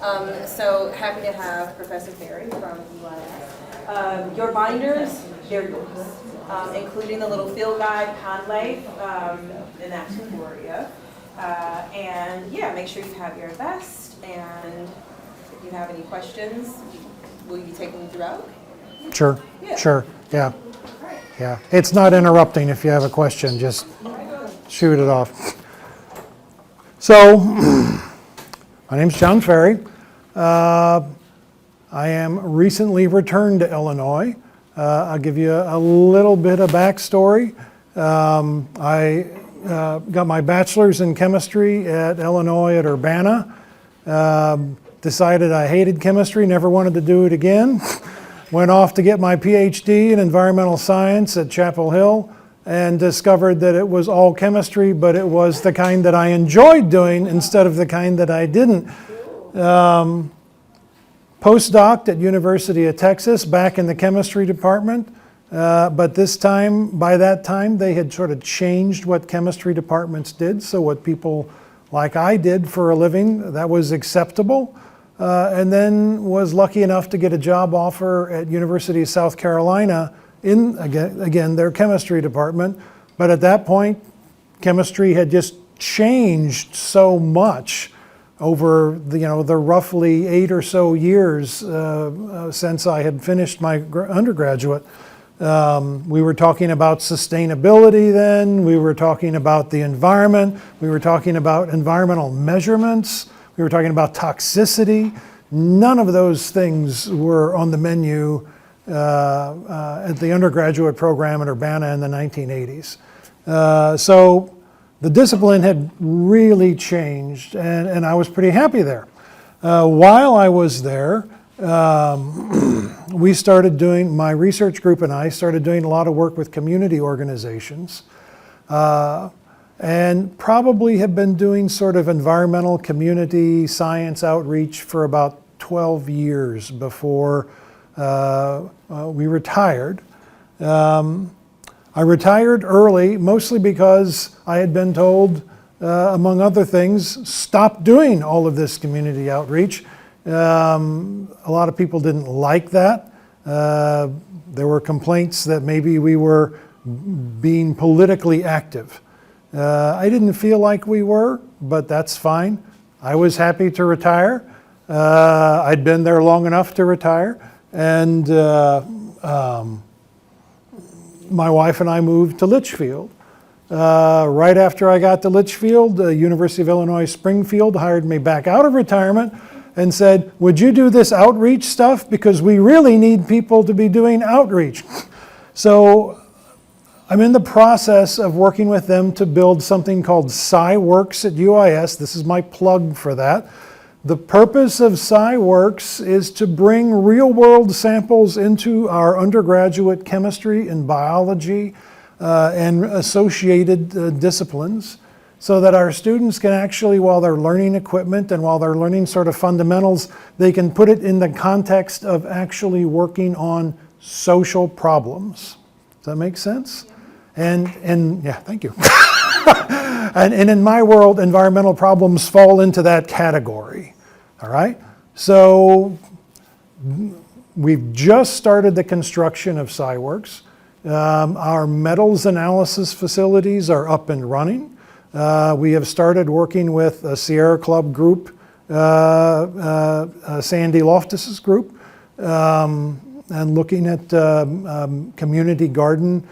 So happy to have Professor Ferry from UIS. Your binders, they're yours, including the little field guide, Conlay, and that's for you. And yeah, make sure you have your vest, and if you have any questions, will you be taking them throughout? Sure, Yeah. sure, yeah. Right. Yeah, it's not interrupting. If you have a question, just shoot it off. So, my name's John Ferry. I am recently returned to Illinois. I'll give you a little bit of backstory. I got my bachelor's in chemistry at Illinois at Urbana. Decided I hated chemistry, never wanted to do it again. Went off to get my PhD in environmental science at Chapel Hill and discovered that it was all chemistry, but it was the kind that I enjoyed doing instead of the kind that I didn't. Postdoced at University of Texas, back in the chemistry department, but this time, by that time, they had sort of changed what chemistry departments did, so what people like I did for a living, that was acceptable. And then was lucky enough to get a job offer at University of South Carolina in, again, their chemistry department. But at that point, chemistry had just changed so much over the roughly 8 or so years since I had finished my undergraduate. We were talking about sustainability then, we were talking about the environment, we were talking about environmental measurements, we were talking about toxicity. None of those things were on the menu at the undergraduate program at Urbana in the 1980s. So the discipline had really changed, and I was pretty happy there. While I was there, we started doing, my research group and I started doing a lot of work with community organizations. And probably have been doing sort of environmental community science outreach for about 12 years before we retired. I retired early, mostly because I had been told, among other things, stop doing all of this community outreach. A lot of people didn't like that. There were complaints that maybe we were being politically active. I didn't feel like we were, but that's fine. I was happy to retire. I'd been there long enough to retire, and my wife and I moved to Litchfield. Right after I got to Litchfield, the University of Illinois Springfield hired me back out of retirement and said, would you do this outreach stuff? Because we really need people to be doing outreach. So I'm in the process of working with them to build something called SciWorks at UIS. This is my plug for that. The purpose of SciWorks is to bring real-world samples into our undergraduate chemistry and biology and associated disciplines, so that our students can actually, while they're learning equipment and while they're learning sort of fundamentals, they can put it in the context of actually working on social problems. Does that make sense? And yeah, thank you. and in my world, environmental problems fall into that category. All right? So we've just started the construction of SciWorks. Our metals analysis facilities are up and running. We have started working with a Sierra Club group, Sandy Loftus's group, and looking at community garden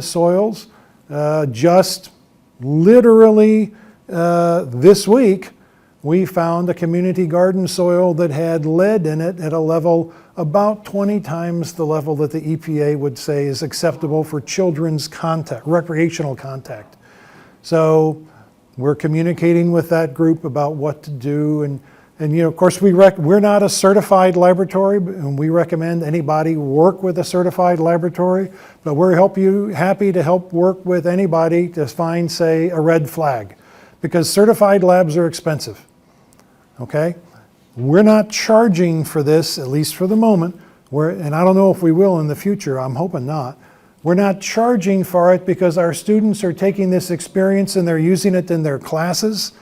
soils. Just literally this week, we found a community garden soil that had lead in it at a level about 20 times the level that the EPA would say is acceptable for children's contact, recreational contact. So we're communicating with that group about what to do, and of course we're not a certified laboratory, and we recommend anybody work with a certified laboratory, but we're happy to help work with anybody to find, say, a red flag, because certified labs are expensive. Okay? We're not charging for this, at least for the moment, and I don't know if we will in the future, I'm hoping not. We're not charging for it because our students are taking this experience and they're using it in their classes,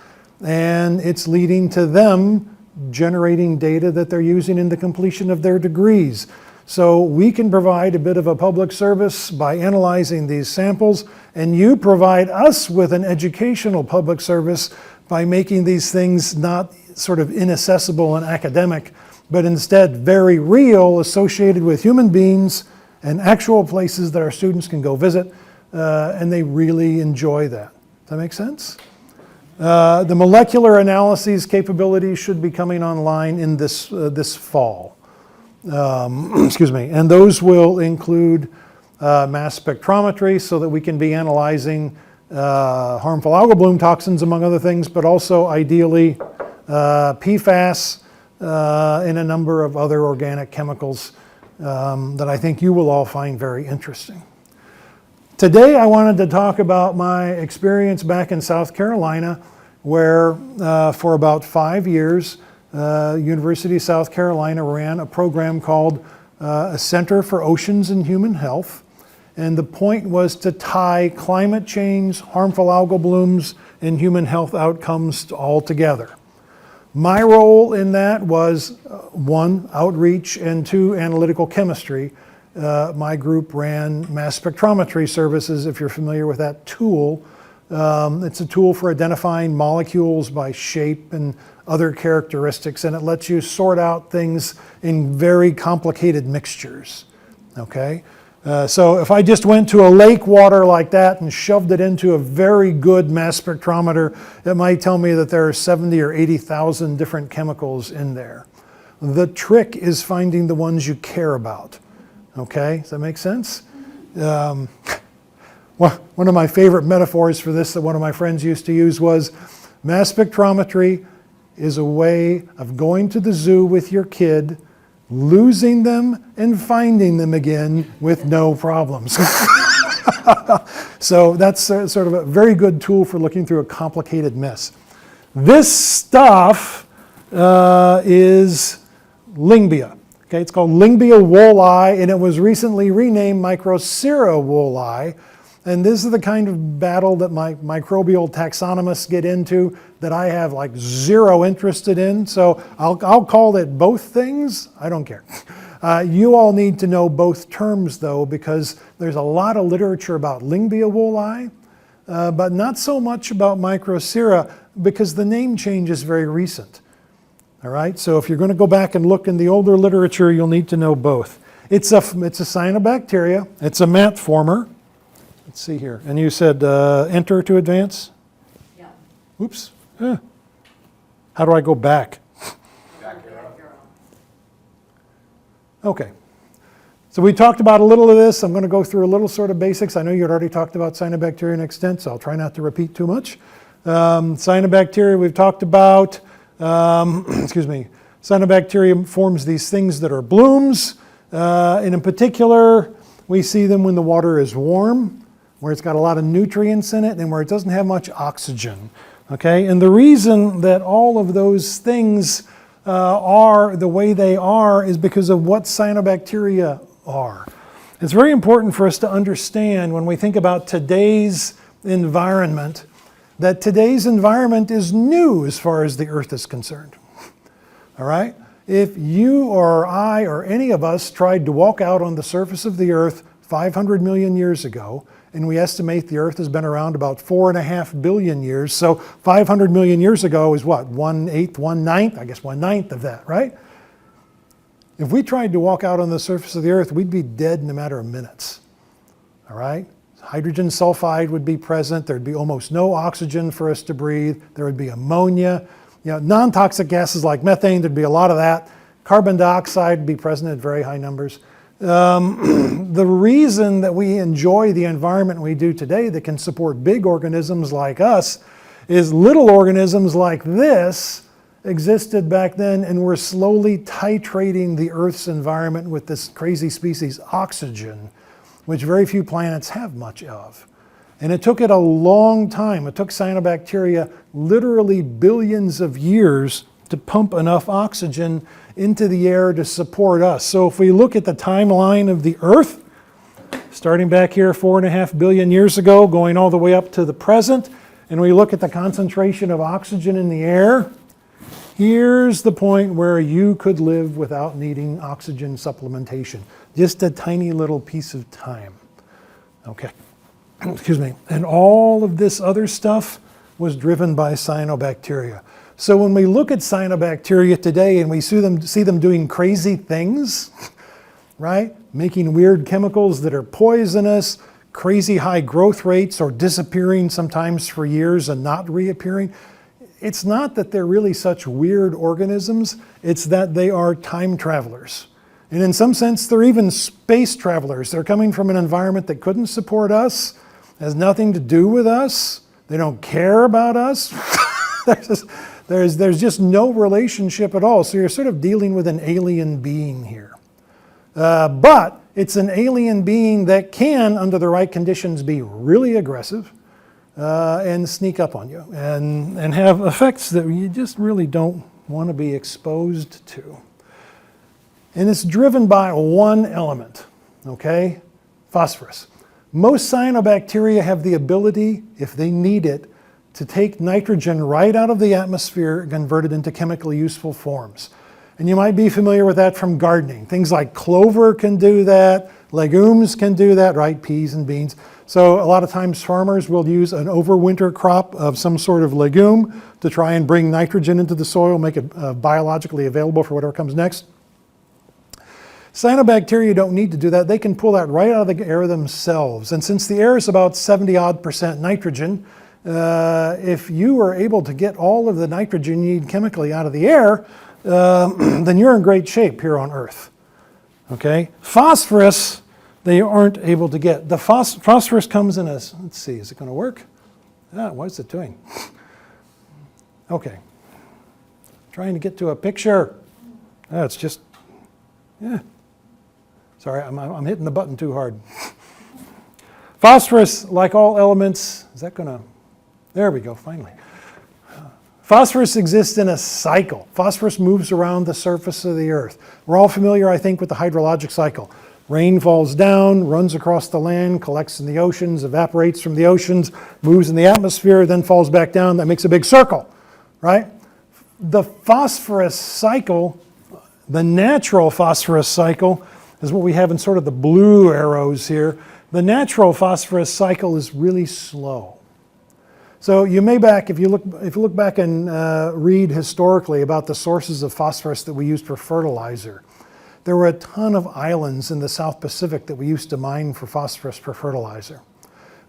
and it's leading to them generating data that they're using in the completion of their degrees. So we can provide a bit of a public service by analyzing these samples, and you provide us with an educational public service by making these things not sort of inaccessible and academic, but instead very real, associated with human beings and actual places that our students can go visit, and they really enjoy that. Does that make sense? The molecular analyses capabilities should be coming online in this fall. Excuse me, and those will include mass spectrometry so that we can be analyzing harmful algal bloom toxins, among other things, but also ideally PFAS and a number of other organic chemicals that I think you will all find very interesting. Today I wanted to talk about my experience back in South Carolina, where for about 5 years, University of South Carolina ran a program called a Center for Oceans and Human Health. And the point was to tie climate change, harmful algal blooms, and human health outcomes all together. My role in that was 1, outreach, and 2, analytical chemistry. My group ran mass spectrometry services, if you're familiar with that tool. It's a tool for identifying molecules by shape and other characteristics, and it lets you sort out things in very complicated mixtures, okay? So if I just went to a lake water like that and shoved it into a very good mass spectrometer, it might tell me that there are 70 or 80,000 different chemicals in there. The trick is finding the ones you care about, okay? Does that make sense? One of my favorite metaphors for this that one of my friends used to use was mass spectrometry is a way of going to the zoo with your kid, losing them and finding them again with no problems. So that's sort of a very good tool for looking through a complicated mess. This stuff is Lyngbya. Okay, it's called Lyngbya wollei, and it was recently renamed Microcera wollei. And this is the kind of battle that my microbial taxonomists get into that I have like zero interest in. So I'll call it both things. I don't care. You all need to know both terms though, because there's a lot of literature about Lyngbya wollei, but not so much about Microcera because the name change is very recent. All right, so if you're going to go back and look in the older literature, you'll need to know both. It's a cyanobacteria. It's a mat former. Let's see here. And you said enter to advance? Yeah. Oops. How do I go back? Back arrow. Okay. So we talked about a little of this. I'm going to go through a little sort of basics. I know you had already talked about cyanobacteria in extent, so I'll try not to repeat too much. Cyanobacteria we've talked about. Excuse me. Cyanobacteria forms these things that are blooms. And in particular, we see them when the water is warm, where it's got a lot of nutrients in it and where it doesn't have much oxygen, okay? And the reason that all of those things are the way they are is because of what cyanobacteria are. It's very important for us to understand when we think about today's environment, that today's environment is new as far as the Earth is concerned, all right? If you or I or any of us tried to walk out on the surface of the Earth 500 million years ago, and we estimate the Earth has been around about 4.5 billion years, so 500 million years ago is what, 1/8, 1/9? I guess 1/9 of that, right? If we tried to walk out on the surface of the Earth, we'd be dead in a matter of minutes, all right? Hydrogen sulfide would be present. There'd be almost no oxygen for us to breathe. There would be ammonia. You know, non-toxic gases like methane, there'd be a lot of that. Carbon dioxide would be present at very high numbers. The reason that we enjoy the environment we do today that can support big organisms like us is little organisms like this existed back then and were slowly titrating the Earth's environment with this crazy species oxygen, which very few planets have much of. And it took it a long time. It took cyanobacteria literally billions of years to pump enough oxygen into the air to support us. So if we look at the timeline of the Earth, starting back here 4.5 billion years ago, going all the way up to the present, and we look at the concentration of oxygen in the air, Here's the point where you could live without needing oxygen supplementation. Just a tiny little piece of time. Okay, excuse me. And all of this other stuff was driven by cyanobacteria. So when we look at cyanobacteria today and we see them doing crazy things, right? Making weird chemicals that are poisonous, crazy high growth rates, or disappearing sometimes for years and not reappearing. It's not that they're really such weird organisms, it's that they are time travelers. And in some sense, they're even space travelers. They're coming from an environment that couldn't support us, has nothing to do with us, they don't care about us. There's just no relationship at all. So you're sort of dealing with an alien being here. But it's an alien being that can, under the right conditions, be really aggressive and sneak up on you and have effects that you just really don't want to be exposed to. And it's driven by one element, okay? Phosphorus. Most cyanobacteria have the ability, if they need it, to take nitrogen right out of the atmosphere and convert it into chemically useful forms. And you might be familiar with that from gardening. Things like clover can do that, legumes can do that, right? Peas and beans. So a lot of times farmers will use an overwinter crop of some sort of legume to try and bring nitrogen into the soil, make it biologically available for whatever comes next. Cyanobacteria don't need to do that. They can pull that right out of the air themselves. And since the air is about 70-odd% nitrogen, if you are able to get all of the nitrogen you need chemically out of the air, then you're in great shape here on Earth. Okay? Phosphorus, they aren't able to get. The phosphorus comes in a, let's see, is it going to work? What is it doing? Okay. Trying to get to a picture. It's just, yeah. Sorry, I'm hitting the button too hard. Phosphorus, like all elements, is that going to, there we go, finally. Phosphorus exists in a cycle. Phosphorus moves around the surface of the earth. We're all familiar, I think, with the hydrologic cycle. Rain falls down, runs across the land, collects in the oceans, evaporates from the oceans, moves in the atmosphere, then falls back down. That makes a big circle, right? The phosphorus cycle, the natural phosphorus cycle, is what we have in sort of the blue arrows here. The natural phosphorus cycle is really slow. So you may if you look back and read historically about the sources of phosphorus that we used for fertilizer, there were a ton of islands in the South Pacific that we used to mine for phosphorus for fertilizer.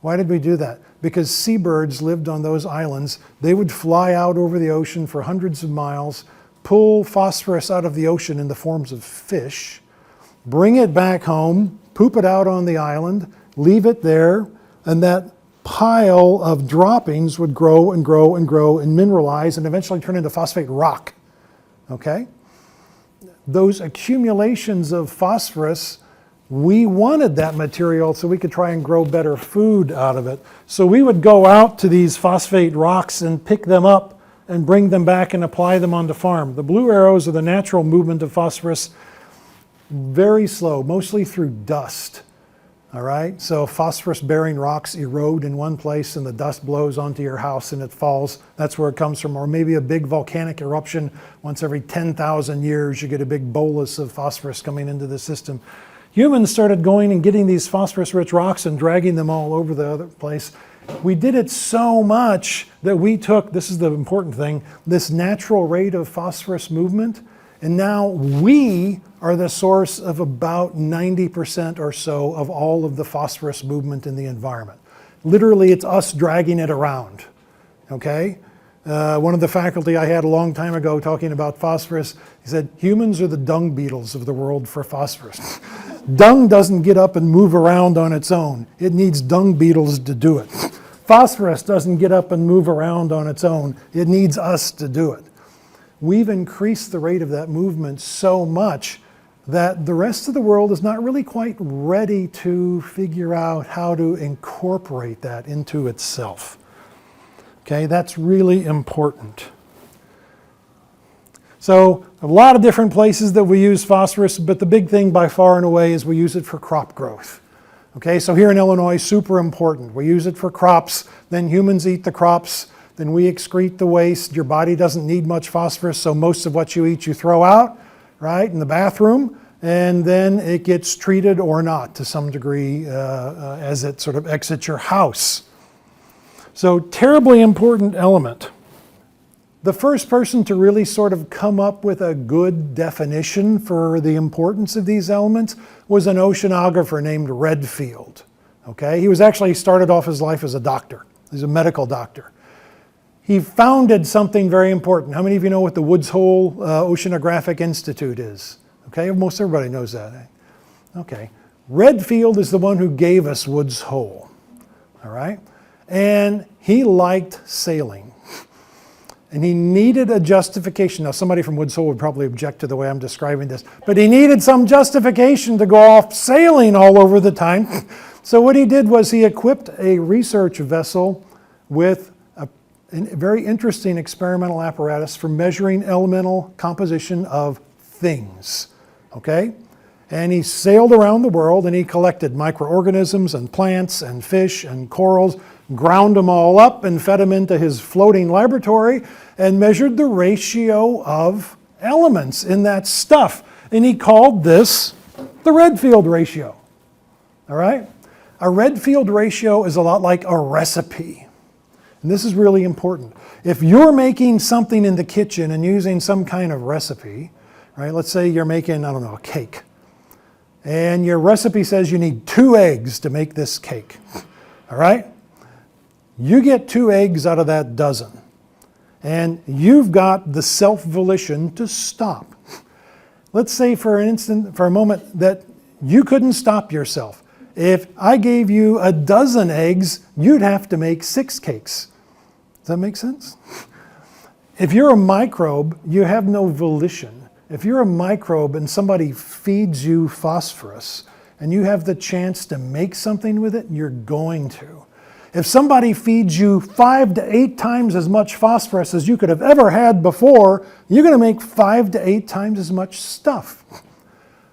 Why did we do that? Because seabirds lived on those islands. They would fly out over the ocean for hundreds of miles, pull phosphorus out of the ocean in the forms of fish, bring it back home, poop it out on the island, leave it there, and that pile of droppings would grow and grow and grow and mineralize and eventually turn into phosphate rock, okay? Those accumulations of phosphorus, we wanted that material so we could try and grow better food out of it. So we would go out to these phosphate rocks and pick them up and bring them back and apply them on the farm. The blue arrows are the natural movement of phosphorus, very slow, mostly through dust. All right, so phosphorus-bearing rocks erode in one place and the dust blows onto your house and it falls. That's where it comes from. Or maybe a big volcanic eruption. Once every 10,000 years, you get a big bolus of phosphorus coming into the system. Humans started going and getting these phosphorus-rich rocks and dragging them all over the other place. We did it so much that we took, this is the important thing, this natural rate of phosphorus movement, and now we are the source of about 90% or so of all of the phosphorus movement in the environment. Literally, it's us dragging it around, okay? One of the faculty I had a long time ago talking about phosphorus, he said, humans are the dung beetles of the world for phosphorus. Dung doesn't get up and move around on its own. It needs dung beetles to do it. Phosphorus doesn't get up and move around on its own. It needs us to do it. We've increased the rate of that movement so much that the rest of the world is not really quite ready to figure out how to incorporate that into itself. Okay, that's really important. So a lot of different places that we use phosphorus, but the big thing by far and away is we use it for crop growth. Okay, so here in Illinois, super important. We use it for crops, then humans eat the crops, then we excrete the waste. Your body doesn't need much phosphorus, so most of what you eat you throw out, right, in the bathroom, and then it gets treated or not to some degree as it sort of exits your house. So terribly important element. The first person to really sort of come up with a good definition for the importance of these elements was an oceanographer named Redfield. Okay, he started off his life as a doctor. He's a medical doctor. He founded something very important. How many of you know what the Woods Hole Oceanographic Institute is? Okay, most everybody knows that. Okay, Redfield is the one who gave us Woods Hole. All right, and he liked sailing. And he needed a justification. Now, somebody from Woods Hole would probably object to the way I'm describing this, but he needed some justification to go off sailing all over the time. So what he did was he equipped a research vessel with a very interesting experimental apparatus for measuring elemental composition of things. Okay? And he sailed around the world and he collected microorganisms and plants and fish and corals, ground them all up and fed them into his floating laboratory and measured the ratio of elements in that stuff. And he called this the Redfield ratio. All right? A Redfield ratio is a lot like a recipe. And this is really important. If you're making something in the kitchen and using some kind of recipe, right? Let's say you're making, I don't know, a cake. And your recipe says you need 2 eggs to make this cake. All right? You get 2 eggs out of that dozen. And you've got the self-volition to stop. Let's say for a moment that you couldn't stop yourself. If I gave you a dozen eggs, you'd have to make 6 cakes. Does that make sense? If you're a microbe, you have no volition. If you're a microbe and somebody feeds you phosphorus and you have the chance to make something with it, you're going to. If somebody feeds you 5 to 8 times as much phosphorus as you could have ever had before, you're going to make 5 to 8 times as much stuff.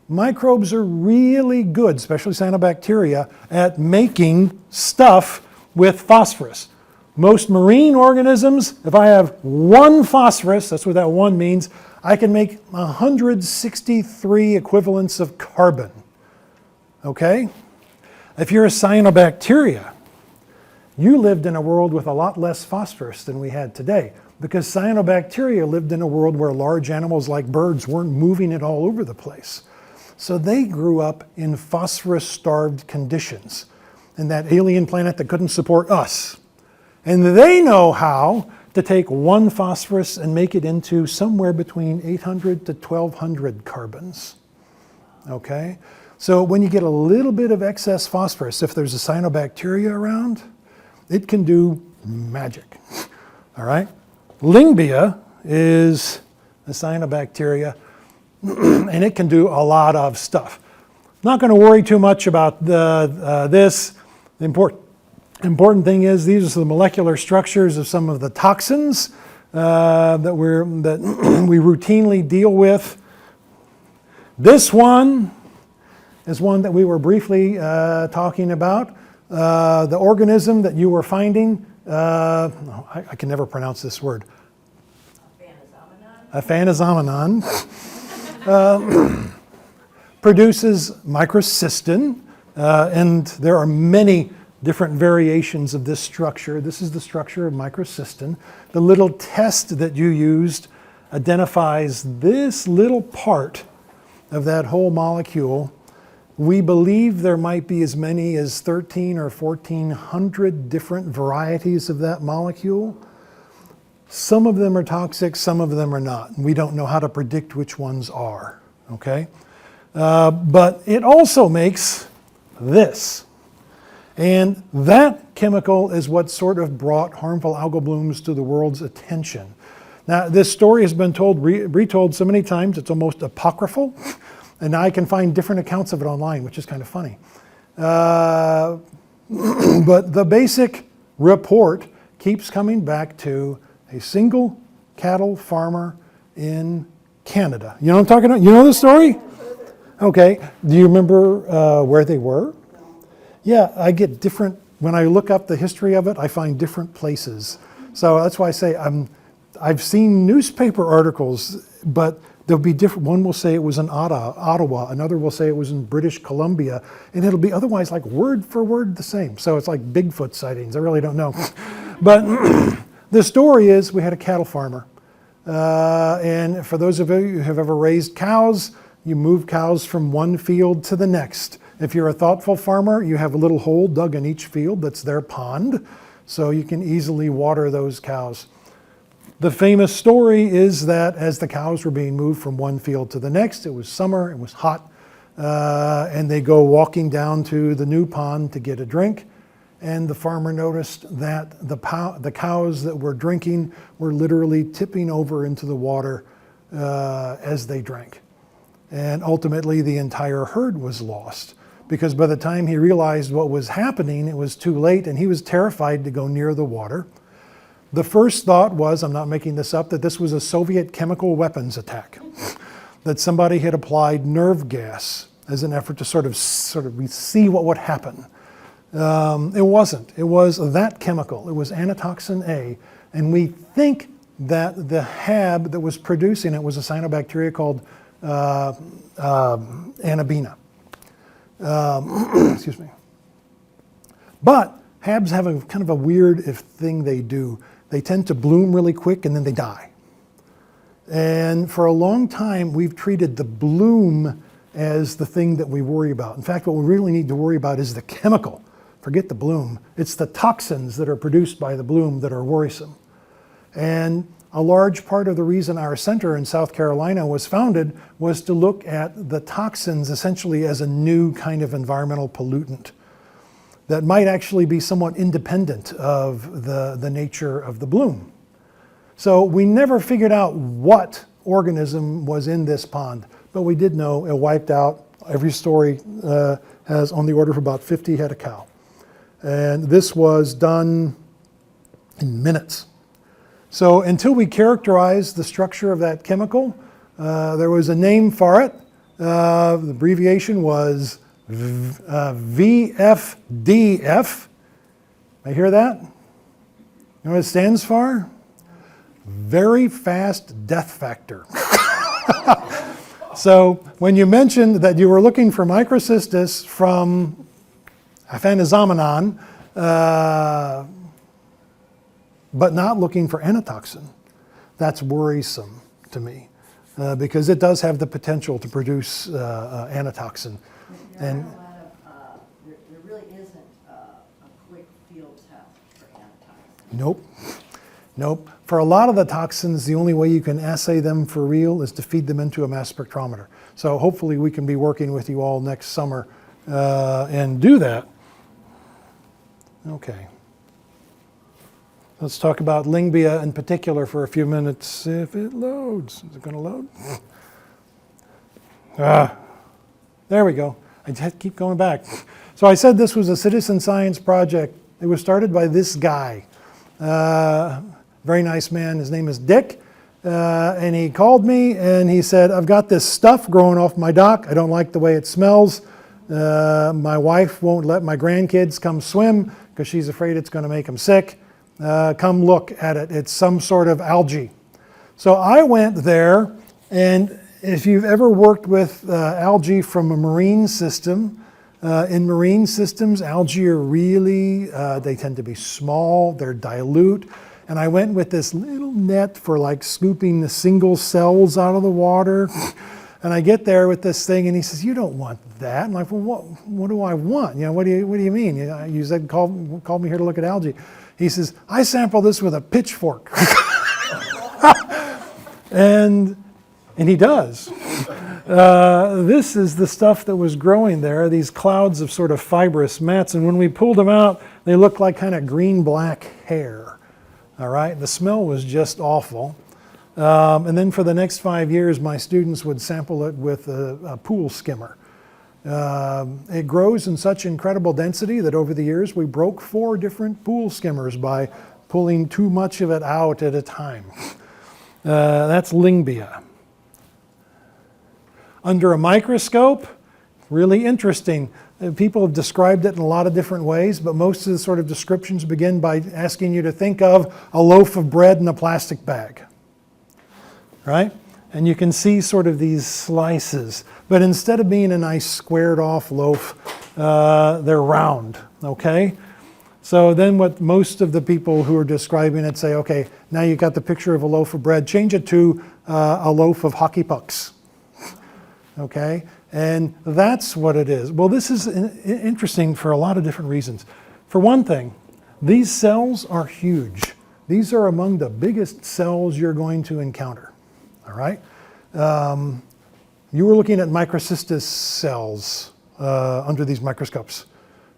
Microbes are really good, especially cyanobacteria, at making stuff with phosphorus. Most marine organisms, if I have 1 phosphorus, that's what that 1 means, I can make 163 equivalents of carbon. Okay? If you're a cyanobacteria, you lived in a world with a lot less phosphorus than we had today, because cyanobacteria lived in a world where large animals like birds weren't moving it all over the place. So they grew up in phosphorus-starved conditions in that alien planet that couldn't support us. And they know how to take 1 phosphorus and make it into somewhere between 800 to 1200 carbons. Okay? So when you get a little bit of excess phosphorus, if there's a cyanobacteria around, it can do magic. All right? Lyngbya is a cyanobacteria, and it can do a lot of stuff. Not going to worry too much about this. The important thing is these are the molecular structures of some of the toxins that we routinely deal with. This one is one that we were briefly talking about. The organism that you were finding, I can never pronounce this word. Aphanizomenon. Produces microcystin, and there are many different variations of this structure. This is the structure of microcystin. The little test that you used identifies this little part of that whole molecule. We believe there might be as many as 13 or 1400 different varieties of that molecule. Some of them are toxic, some of them are not. We don't know how to predict which ones are, okay? But it also makes this. And that chemical is what sort of brought harmful algal blooms to the world's attention. Now, this story has been retold so many times, it's almost apocryphal. And now I can find different accounts of it online, which is kind of funny. But the basic report keeps coming back to a single cattle farmer in Canada. You know what I'm talking about? You know the story? Okay. Do you remember where they were? Yeah, I get different, when I look up the history of it, I find different places. So that's why I say I've seen newspaper articles, but there'll be different. One will say it was in Ottawa, another will say it was in British Columbia, and it'll be otherwise like word for word the same. So it's like Bigfoot sightings. I really don't know. But the story is we had a cattle farmer. And for those of you who have ever raised cows, you move cows from one field to the next. If you're a thoughtful farmer, you have a little hole dug in each field that's their pond, so you can easily water those cows. The famous story is that as the cows were being moved from one field to the next, it was summer, it was hot, and they go walking down to the new pond to get a drink. And the farmer noticed that the cows that were drinking were literally tipping over into the water as they drank. And ultimately, the entire herd was lost, because by the time he realized what was happening, it was too late, and he was terrified to go near the water. The first thought was, I'm not making this up, that this was a Soviet chemical weapons attack, that somebody had applied nerve gas as an effort to sort of see what would happen. It wasn't. It was that chemical. It was anatoxin A, and we think that the HAB that was producing it was a cyanobacteria called Anabina. Excuse me. But HABs have a kind of a weird thing they do. They tend to bloom really quick and then they die. And for a long time, we've treated the bloom as the thing that we worry about. In fact, what we really need to worry about is the chemical. Forget the bloom. It's the toxins that are produced by the bloom that are worrisome. And a large part of the reason our center in South Carolina was founded was to look at the toxins essentially as a new kind of environmental pollutant that might actually be somewhat independent of the nature of the bloom. So we never figured out what organism was in this pond, but we did know it wiped out. Every story has on the order of about 50 head of cow. And this was done in minutes. So until we characterized the structure of that chemical, there was a name for it. The abbreviation was VFDF. I hear that? You know what it stands for? Very fast death factor. So when you mentioned that you were looking for microcystis from Aphanizomenon, but not looking for anatoxin, that's worrisome to me, because it does have the potential to produce anatoxin. There And really isn't a quick field test for anatoxin. Nope. For a lot of the toxins, the only way you can assay them for real is to feed them into a mass spectrometer. So hopefully we can be working with you all next summer and do that. Okay. Let's talk about Lyngbya in particular for a few minutes. If it loads. Is it going to load? There we go. I just keep going back. So I said this was a citizen science project. It was started by this guy. Very nice man. His name is Dick. And he called me and he said, I've got this stuff growing off my dock. I don't like the way it smells. My wife won't let my grandkids come swim because she's afraid it's going to make them sick. Come look at it. It's some sort of algae. So I went there, and if you've ever worked with algae from a marine system, in marine systems, algae are really, they tend to be small, they're dilute. And I went with this little net for like scooping the single cells out of the water. And I get there with this thing, and he says, "You don't want that." I'm like, "Well, what do I want? You know, what do you mean? You said call me here to look at algae." He says, "I sample this with a pitchfork." and he does. This is the stuff that was growing there, these clouds of sort of fibrous mats. And when we pulled them out, they looked like kind of green-black hair. All right, the smell was just awful. And then for the next 5 years, my students would sample it with a pool skimmer. It grows in such incredible density that over the years we broke 4 different pool skimmers by pulling too much of it out at a time. That's Lyngbya. Under a microscope, really interesting. People have described it in a lot of different ways, but most of the sort of descriptions begin by asking you to think of a loaf of bread in a plastic bag, right? And you can see sort of these slices, but instead of being a nice squared off loaf, they're round, okay? So then what most of the people who are describing it say, okay, now you got the picture of a loaf of bread, change it to a loaf of hockey pucks, okay? And that's what it is. Well, this is interesting for a lot of different reasons. For one thing, these cells are huge. These are among the biggest cells you're going to encounter, all right? You were looking at microcystis cells under these microscopes,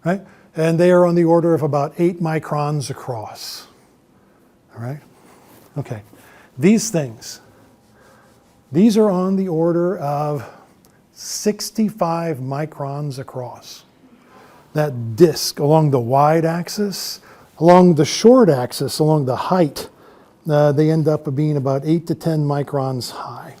right? And they are on the order of about 8 microns across, all right? Okay, these things, these are on the order of 65 microns across. That disc along the wide axis, along the short axis, along the height, they end up being about 8 to 10 microns high.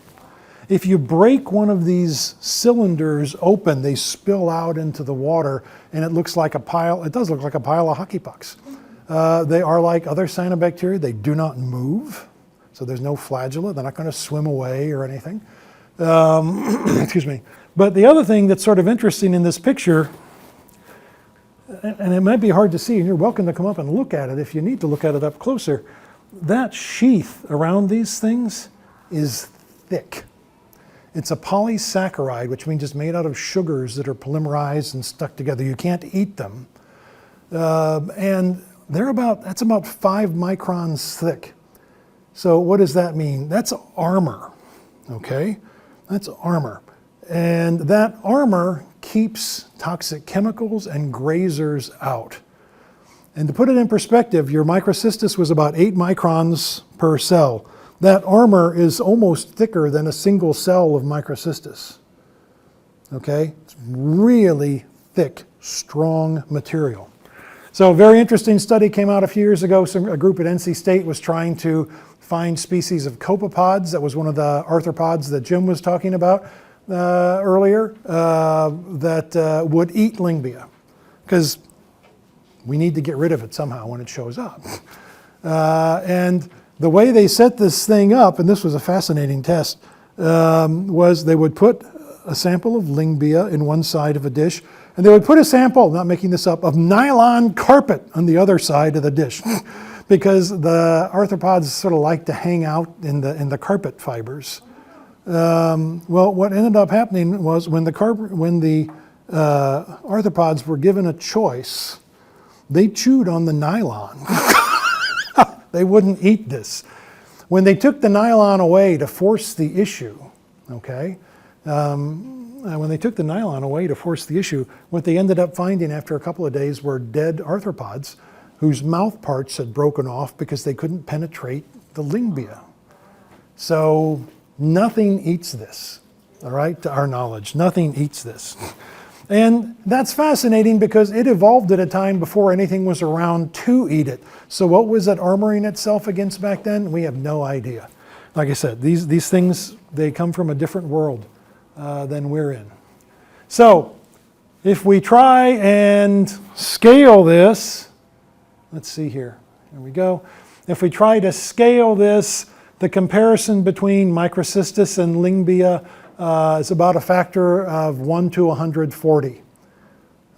If you break one of these cylinders open, they spill out into the water, and it looks like a pile, it does look like a pile of hockey pucks. They are like other cyanobacteria, they do not move, so there's no flagella, they're not going to swim away or anything. Excuse me. But the other thing that's sort of interesting in this picture, and it might be hard to see, and you're welcome to come up and look at it if you need to look at it up closer, that sheath around these things is thick. It's a polysaccharide, which means it's made out of sugars that are polymerized and stuck together. You can't eat them. And that's about 5 microns thick. So what does that mean? That's armor, okay? That's armor. And that armor keeps toxic chemicals and grazers out. And to put it in perspective, your microcystis was about 8 microns per cell. That armor is almost thicker than a single cell of microcystis. Okay? It's really thick, strong material. So a very interesting study came out a few years ago. A group at NC State was trying to find species of copepods. That was one of the arthropods that Jim was talking about earlier that would eat Lyngbya, because we need to get rid of it somehow when it shows up. And the way they set this thing up, and this was a fascinating test, was they would put a sample of Lyngbya in one side of a dish, and they would put a sample, not making this up, of nylon carpet on the other side of the dish, because the arthropods sort of like to hang out in the carpet fibers. Well, what ended up happening was when the arthropods were given a choice, they chewed on the nylon. They wouldn't eat this. When they took the nylon away to force the issue, okay, when they took the nylon away to force the issue, what they ended up finding after a couple of days were dead arthropods whose mouth parts had broken off because they couldn't penetrate the Lyngbya. So nothing eats this, all right, to our knowledge. Nothing eats this. And that's fascinating because it evolved at a time before anything was around to eat it. So what was it armoring itself against back then? We have no idea. Like I said, these things, they come from a different world than we're in. So if we try and scale this, let's see here, here we go. If we try to scale this, the comparison between microcystis and Lyngbya is about a factor of 1 to 140.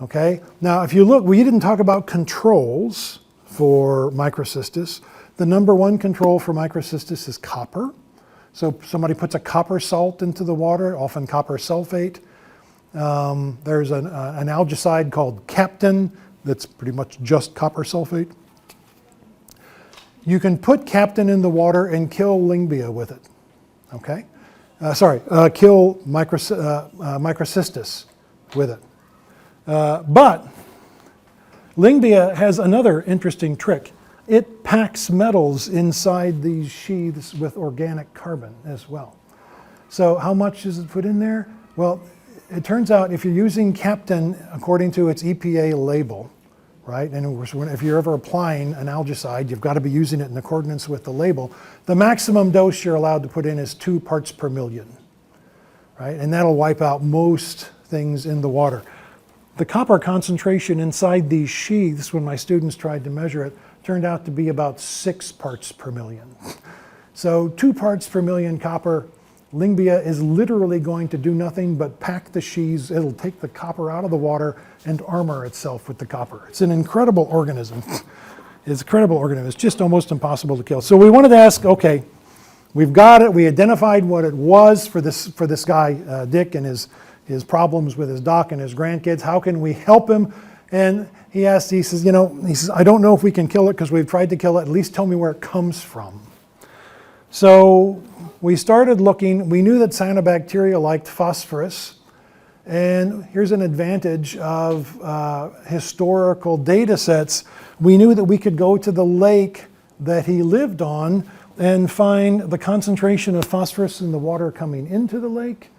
Okay? Now, if you look, we didn't talk about controls for microcystis. The number one control for microcystis is copper. So somebody puts a copper salt into the water, often copper sulfate. There's an algicide called Captain that's pretty much just copper sulfate. You can put Captain in the water and kill Lyngbya with it. Okay? Kill microcystis with it. But Lyngbya has another interesting trick. It packs metals inside these sheaths with organic carbon as well. So how much does it put in there? Well, it turns out if you're using Captain according to its EPA label, right, and if you're ever applying an algicide, you've got to be using it in accordance with the label. The maximum dose you're allowed to put in is 2 parts per million, right? And that'll wipe out most things in the water. The copper concentration inside these sheaths, when my students tried to measure it, turned out to be about 6 parts per million. So 2 parts per million copper. Lyngbya is literally going to do nothing but pack the sheaths. It'll take the copper out of the water and armor itself with the copper. It's an incredible organism. It's an incredible organism. It's just almost impossible to kill. So we wanted to ask, okay, we've got it. We identified what it was for this guy, Dick, and his problems with his doc and his grandkids. How can we help him? And he says, I don't know if we can kill it because we've tried to kill it. At least tell me where it comes from. So we started looking. We knew that cyanobacteria liked phosphorus. And here's an advantage of historical data sets. We knew that we could go to the lake that he lived on and find the concentration of phosphorus in the water coming into the lake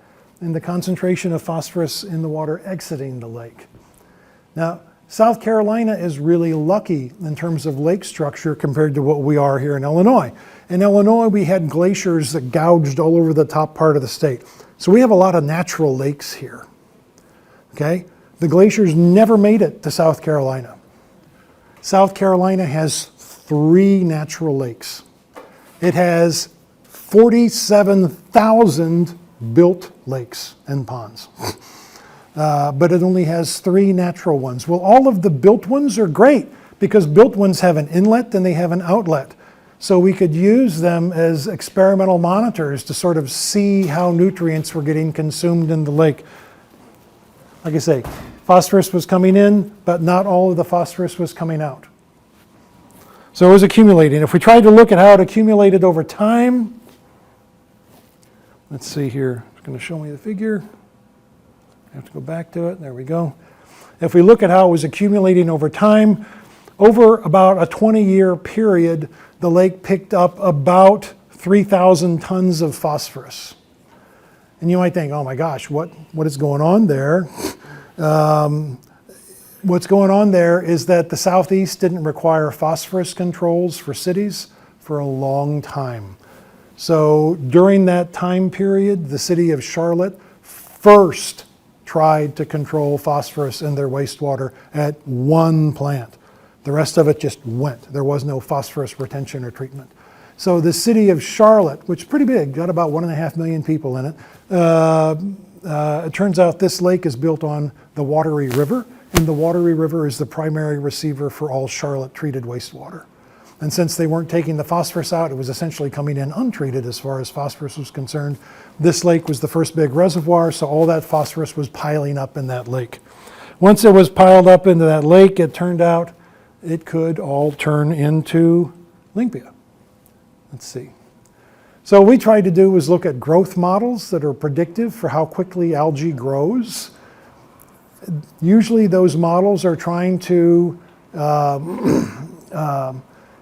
and the concentration of phosphorus in the water exiting the lake. Now, South Carolina is really lucky in terms of lake structure compared to what we are here in Illinois. In Illinois, we had glaciers that gouged all over the top part of the state. So we have a lot of natural lakes here. Okay? The glaciers never made it to South Carolina. South Carolina has 3 natural lakes. It has 47,000 built lakes and ponds. But it only has 3 natural ones. Well, all of the built ones are great because built ones have an inlet and they have an outlet. So we could use them as experimental monitors to sort of see how nutrients were getting consumed in the lake. Like I say, phosphorus was coming in, but not all of the phosphorus was coming out. So it was accumulating. If we tried to look at how it accumulated over time, let's see here. It's going to show me the figure. I have to go back to it. There we go. If we look at how it was accumulating over time, over about a 20-year period, the lake picked up about 3,000 tons of phosphorus. And you might think, oh my gosh, what is going on there? What's going on there is that the Southeast didn't require phosphorus controls for cities for a long time. So during that time period, the city of Charlotte first tried to control phosphorus in their wastewater at 1 plant. The rest of it just went. There was no phosphorus retention or treatment. So the city of Charlotte, which is pretty big, got about 1.5 million people in it. It turns out this lake is built on the Watery River, and the Watery River is the primary receiver for all Charlotte treated wastewater. And since they weren't taking the phosphorus out, it was essentially coming in untreated as far as phosphorus was concerned. This lake was the first big reservoir, so all that phosphorus was piling up in that lake. Once it was piled up into that lake, it turned out it could all turn into Lyngbya. Let's see. So what we tried to do was look at growth models that are predictive for how quickly algae grows. Usually those models are trying to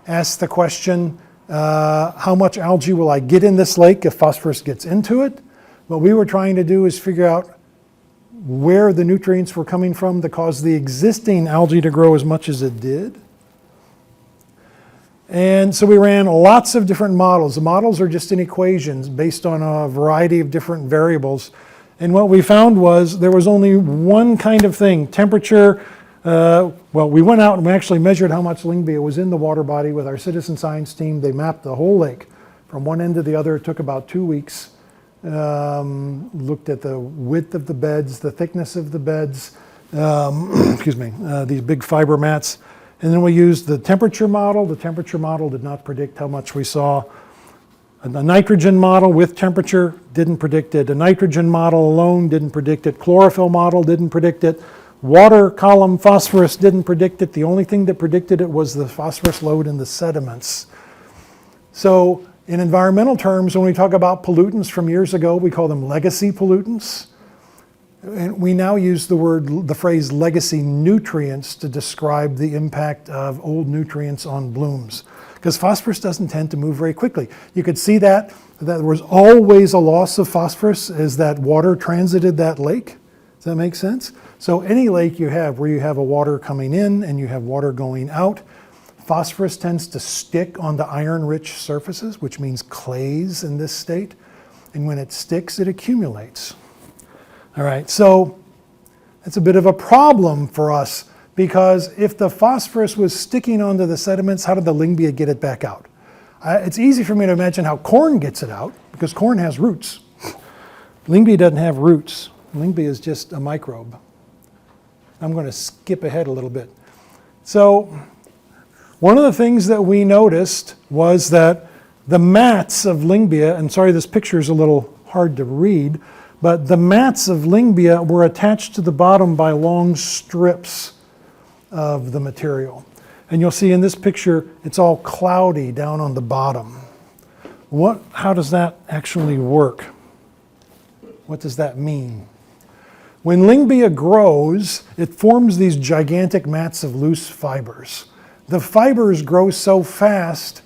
ask the question, how much algae will I get in this lake if phosphorus gets into it? What we were trying to do is figure out where the nutrients were coming from that caused the existing algae to grow as much as it did. And so we ran lots of different models. The models are just in equations based on a variety of different variables. And what we found was there was only one kind of thing, temperature. Well, we went out and we actually measured how much Lyngbya was in the water body with our citizen science team. They mapped the whole lake from one end to the other. It took about 2 weeks. Looked at the width of the beds, the thickness of the beds, these big fiber mats. And then we used the temperature model. The temperature model did not predict how much we saw. The nitrogen model with temperature didn't predict it. A nitrogen model alone didn't predict it. Chlorophyll model didn't predict it. Water column phosphorus didn't predict it. The only thing that predicted it was the phosphorus load in the sediments. So in environmental terms, when we talk about pollutants from years ago, we call them legacy pollutants. And we now use the phrase legacy nutrients to describe the impact of old nutrients on blooms. Because phosphorus doesn't tend to move very quickly. You could see that there was always a loss of phosphorus as that water transited that lake. Does that make sense? So any lake you have where you have a water coming in and you have water going out, phosphorus tends to stick on the iron-rich surfaces, which means clays in this state. And when it sticks, it accumulates. All right, so It's a bit of a problem for us because if the phosphorus was sticking onto the sediments, how did the Lyngbya get it back out? It's easy for me to imagine how corn gets it out because corn has roots. Lyngbya doesn't have roots. Lyngbya is just a microbe. I'm going to skip ahead a little bit. So one of the things that we noticed was that the mats of Lyngbya, and sorry this picture is a little hard to read, but the mats of Lyngbya were attached to the bottom by long strips of the material. And you'll see in this picture, it's all cloudy down on the bottom. How does that actually work? What does that mean? When Lyngbya grows, it forms these gigantic mats of loose fibers. The fibers grow so fast,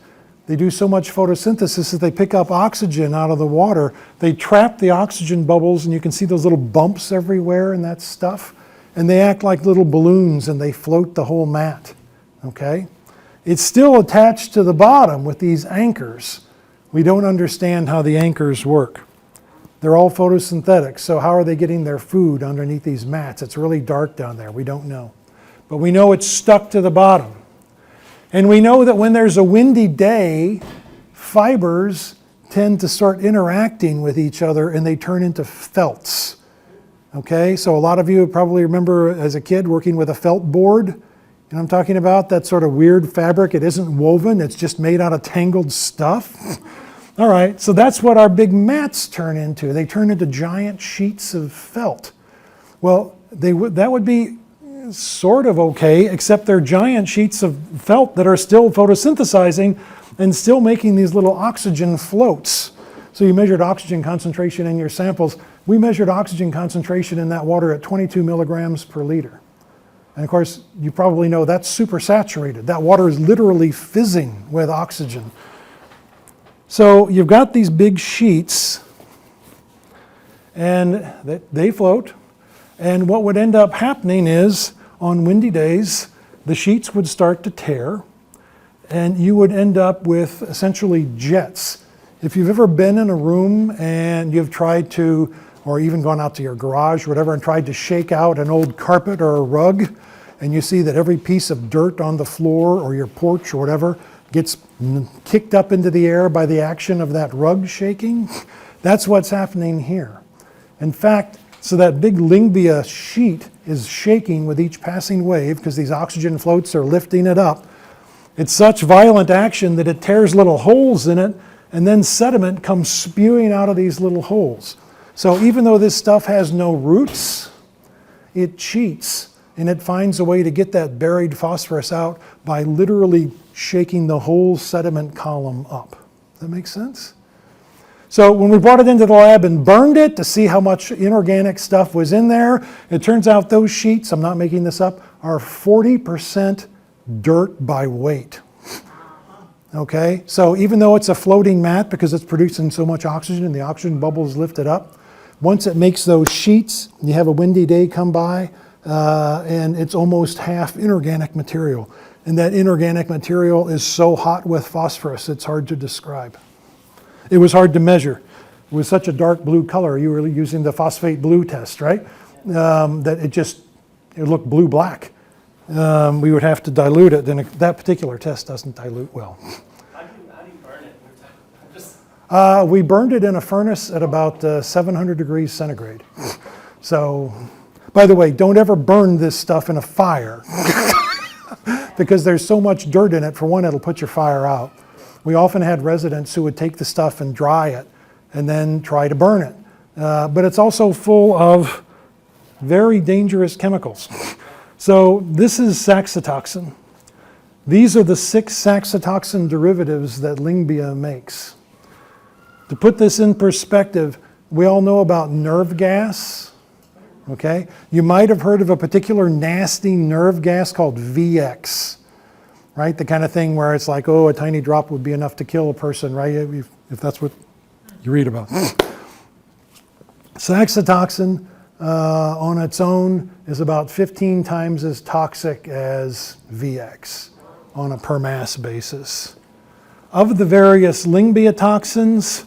they do so much photosynthesis that they pick up oxygen out of the water. They trap the oxygen bubbles, and you can see those little bumps everywhere and that stuff. And they act like little balloons, and they float the whole mat. Okay? It's still attached to the bottom with these anchors. We don't understand how the anchors work. They're all photosynthetic, so how are they getting their food underneath these mats? It's really dark down there. We don't know. But we know it's stuck to the bottom. And we know that when there's a windy day, fibers tend to start interacting with each other and they turn into felts. Okay, so a lot of you probably remember as a kid working with a felt board. You know what I'm talking about? That sort of weird fabric. It isn't woven, it's just made out of tangled stuff. All right, so that's what our big mats turn into. They turn into giant sheets of felt. Well, that would be sort of okay, except they're giant sheets of felt that are still photosynthesizing and still making these little oxygen floats. So you measured oxygen concentration in your samples. We measured oxygen concentration in that water at 22 milligrams per liter. And of course, you probably know that's supersaturated. That water is literally fizzing with oxygen. So you've got these big sheets, and they float. And what would end up happening is, on windy days, the sheets would start to tear, and you would end up with essentially jets. If you've ever been in a room and you've tried to, or even gone out to your garage or whatever, and tried to shake out an old carpet or a rug, and you see that every piece of dirt on the floor or your porch or whatever gets kicked up into the air by the action of that rug shaking, that's what's happening here. In fact, so that big Lyngbya sheet is shaking with each passing wave because these oxygen floats are lifting it up. It's such violent action that it tears little holes in it, and then sediment comes spewing out of these little holes. So even though this stuff has no roots, it cheats, and it finds a way to get that buried phosphorus out by literally shaking the whole sediment column up. Does that make sense? So when we brought it into the lab and burned it to see how much inorganic stuff was in there, it turns out those sheets, I'm not making this up, are 40% dirt by weight. Okay, so even though it's a floating mat because it's producing so much oxygen and the oxygen bubbles lift it up, once it makes those sheets, you have a windy day come by, and it's almost half inorganic material. And that inorganic material is so hot with phosphorus, it's hard to describe. It was hard to measure. It was such a dark blue color. You were using the phosphate blue test, right? That it looked blue-black. We would have to dilute it, and that particular test doesn't dilute well. How do you burn it? We burned it in a furnace at about 700 degrees centigrade. So, by the way, don't ever burn this stuff in a fire because there's so much dirt in it. For one, it'll put your fire out. We often had residents who would take the stuff and dry it and then try to burn it. But it's also full of very dangerous chemicals. So this is saxitoxin. These are the 6 saxitoxin derivatives that Lyngbya makes. To put this in perspective, we all know about nerve gas. Okay? You might have heard of a particular nasty nerve gas called VX. Right? The kind of thing where it's like, oh, a tiny drop would be enough to kill a person, right? If that's what you read about. Saxitoxin on its own is about 15 times as toxic as VX on a per mass basis. Of the various Lyngbya toxins,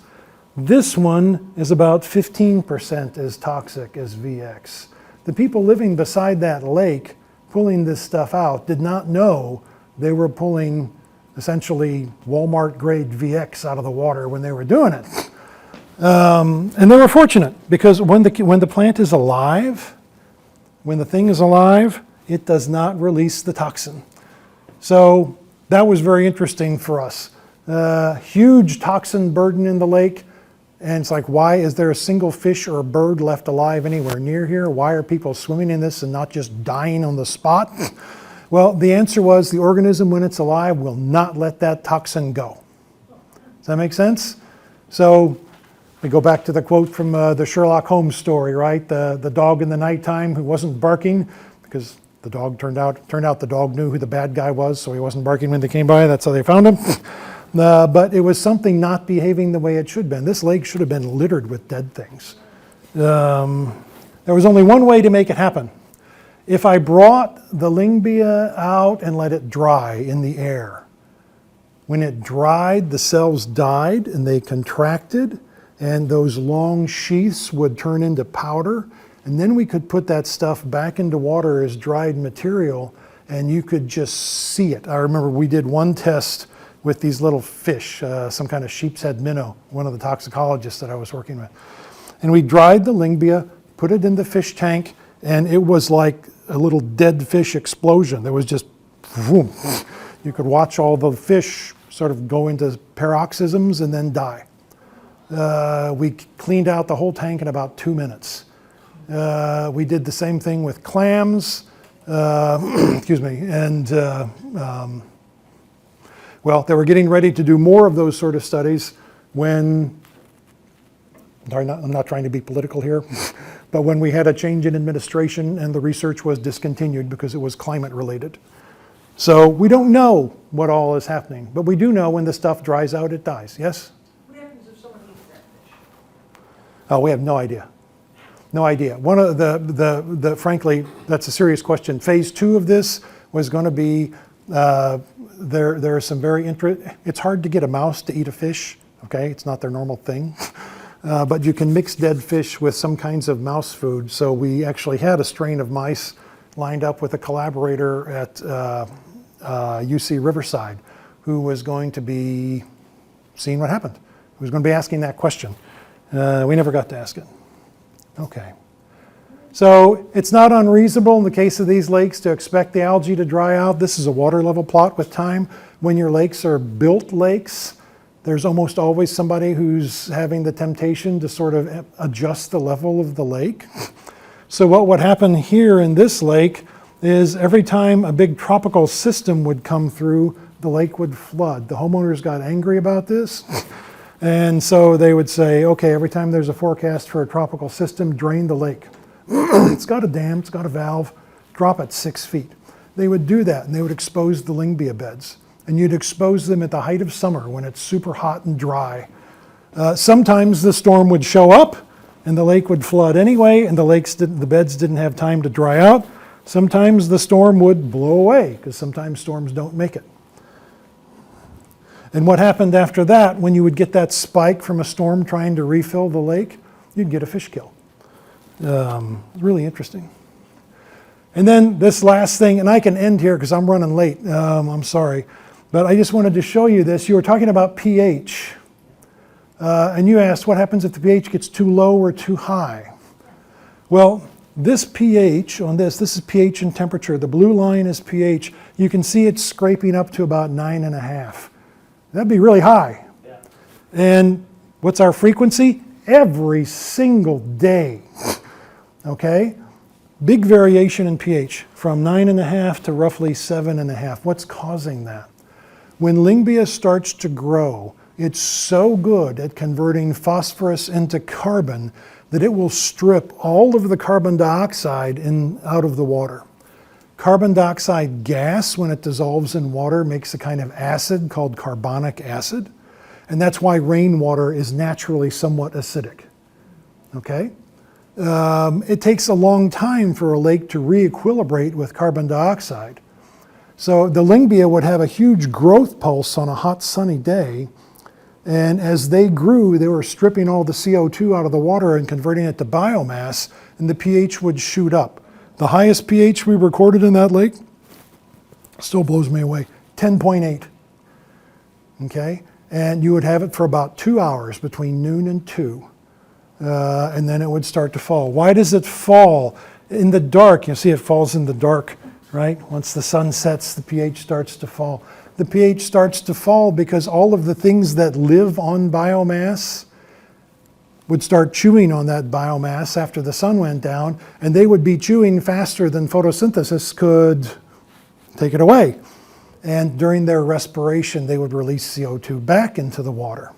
this one is about 15% as toxic as VX. The people living beside that lake pulling this stuff out did not know they were pulling essentially Walmart grade VX out of the water when they were doing it. And they were fortunate because when the plant is alive, when the thing is alive, it does not release the toxin. So that was very interesting for us. Huge toxin burden in the lake. And it's like, why is there a single fish or a bird left alive anywhere near here? Why are people swimming in this and not just dying on the spot? Well, the answer was the organism, when it's alive, will not let that toxin go. Does that make sense? So we go back to the quote from the Sherlock Holmes story, right? The dog in the nighttime who wasn't barking because the dog turned out the dog knew who the bad guy was, so he wasn't barking when they came by. That's how they found him. But it was something not behaving the way it should have been. This lake should have been littered with dead things. There was only one way to make it happen. If I brought the Lyngbya out and let it dry in the air, when it dried, the cells died and they contracted, and those long sheaths would turn into powder, and then we could put that stuff back into water as dried material, and you could just see it. I remember we did one test with these little fish, some kind of sheep's head minnow, one of the toxicologists that I was working with. And we dried the Lyngbya, put it in the fish tank, and it was like a little dead fish explosion. There was just, boom. You could watch all the fish sort of go into paroxysms and then die. We cleaned out the whole tank in about 2 minutes. We did the same thing with clams, excuse me, and well, they were getting ready to do more of those sort of studies when, I'm not trying to be political here, but when we had a change in administration and the research was discontinued because it was climate related. So we don't know what all is happening, but we do know when the stuff dries out, it dies. Yes? What happens if someone eats that fish? Oh, we have no idea. No idea. One of the frankly, that's a serious question. Phase 2 of this was going to be, there are some very it's hard to get a mouse to eat a fish, okay? It's not their normal thing. But you can mix dead fish with some kinds of mouse food. So we actually had a strain of mice lined up with a collaborator at UC Riverside who was going to be seeing what happened. Who was going to be asking that question. We never got to ask it. Okay. So it's not unreasonable in the case of these lakes to expect the algae to dry out. This is a water level plot with time. When your lakes are built lakes, there's almost always somebody who's having the temptation to sort of adjust the level of the lake. So what would happen here in this lake is every time a big tropical system would come through, the lake would flood. The homeowners got angry about this. And so they would say, okay, every time there's a forecast for a tropical system, drain the lake. It's got a dam, it's got a valve, drop it 6 feet. They would do that and they would expose the Lyngbya beds. And you'd expose them at the height of summer when it's super hot and dry. Sometimes the storm would show up and the lake would flood anyway, and the beds didn't have time to dry out. Sometimes the storm would blow away, because sometimes storms don't make it. And what happened after that, when you would get that spike from a storm trying to refill the lake, you'd get a fish kill. Really interesting. And then this last thing, and I can end here because I'm running late, I'm sorry. But I just wanted to show you this. You were talking about pH. And you asked what happens if the pH gets too low or too high. Well, this pH on this is pH and temperature. The blue line is pH. You can see it's scraping up to about 9.5. That'd be really high. Yeah. And what's our frequency? Every single day. Okay? Big variation in pH from 9.5 to roughly 7.5. What's causing that? When Lyngbya starts to grow, it's so good at converting phosphorus into carbon that it will strip all of the carbon dioxide out of the water. Carbon dioxide gas, when it dissolves in water, makes a kind of acid called carbonic acid. And that's why rainwater is naturally somewhat acidic. Okay? It takes a long time for a lake to re-equilibrate with carbon dioxide. So the Lyngbya would have a huge growth pulse on a hot sunny day, And as they grew, they were stripping all the CO2 out of the water and converting it to biomass, and the pH would shoot up. The highest pH we recorded in that lake still blows me away, 10.8. Okay? And you would have it for about 2 hours between noon and 2. And then it would start to fall. Why does it fall? In the dark, you see it falls in the dark, right? Once the sun sets, the pH starts to fall. The pH starts to fall because all of the things that live on biomass would start chewing on that biomass after the sun went down, and they would be chewing faster than photosynthesis could take it away. And during their respiration, they would release CO2 back into the water.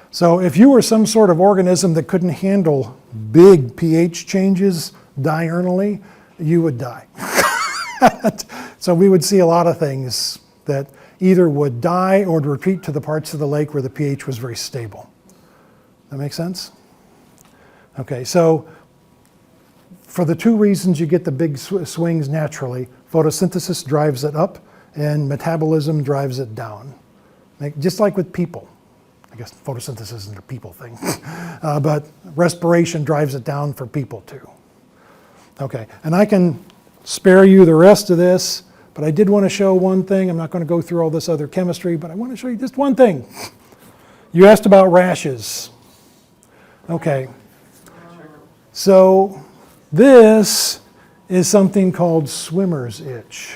So if you were some sort of organism that couldn't handle big pH changes diurnally, you would die. So we would see a lot of things that either would die or would retreat to the parts of the lake where the pH was very stable. That make sense? Okay, so for the two reasons you get the big swings naturally, photosynthesis drives it up and metabolism drives it down. Just like with people. I guess photosynthesis isn't a people thing, but respiration drives it down for people too. Okay, and I can spare you the rest of this, but I did want to show one thing. I'm not going to go through all this other chemistry, but I want to show you just one thing. You asked about rashes. Okay, so this is something called swimmer's itch.